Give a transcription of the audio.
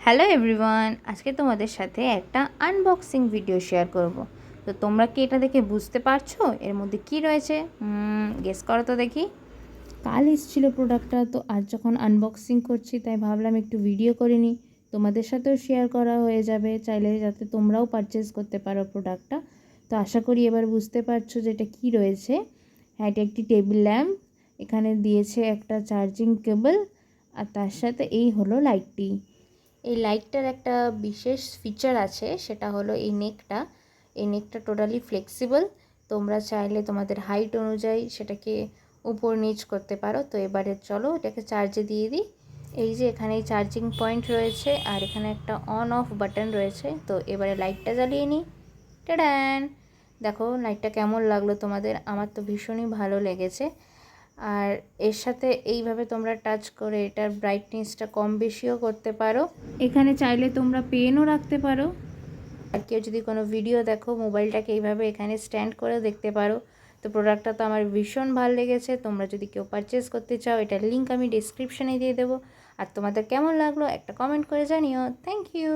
Hello everyone, আজকে তোমাদের সাথে একটা আনবক্সিং ভিডিও শেয়ার করব। তো তোমরা কি এটা দেখে বুঝতে পারছো এর মধ্যে কি রয়েছে? গেস করো তো দেখি। কাল এসেছিলো প্রোডাক্টটা, তো আজ যখন আনবক্সিং করছি তাই ভাবলাম একটু ভিডিও করে নিই, তোমাদের সাথেও শেয়ার করা হয়ে যাবে, চাইলে যাতে তোমরাও পারচেস করতে পারো প্রোডাক্টটা। তো আশা করি এবার বুঝতে পারছো যে এটা কী রয়েছে। হ্যাঁ, এটা একটি টেবিল ল্যাম্প, এখানে দিয়েছে একটা চার্জিং কেবল, আর তার সাথে এই হলো লাইটটি। এই লাইটটার একটা বিশেষ ফিচার আছে, সেটা হলো এই নেকটা টোটালি ফ্লেক্সিবল। তোমরা চাইলে তোমাদের হাইট অনুযায়ী সেটাকে উপর নিচ করতে পারো। তো এবারে চলো এটাকে চার্জে দিয়ে দিই। এই যে এখানে চার্জিং পয়েন্ট রয়েছে আর এখানে একটা অন অফ বাটন রয়েছে। তো এবারে লাইটটা জ্বালিয়ে নিই। টাডান! দেখো লাইটটা কেমন লাগলো তোমাদের? আমার তো ভীষণই ভালো লেগেছে। আর এর সাথে এইভাবে তোমরা টাচ করে এটার ব্রাইটনেসটা কম বেশিও করতে পারো। এখানে চাইলে তোমরা পেনও রাখতে পারো। আর কেউ যদি কোনো ভিডিও দেখো, মোবাইলটাকে এইভাবে এখানে স্ট্যান্ড করে দেখতে পারো। তো প্রোডাক্টটা তো আমার ভীষণ ভালো লেগেছে। তোমরা যদি কেউ পারচেস করতে চাও, এটার লিঙ্ক আমি ডিসক্রিপশানে দিয়ে দেবো। আর তোমাদের কেমন লাগলো একটা কমেন্ট করে জানিও। Thank you.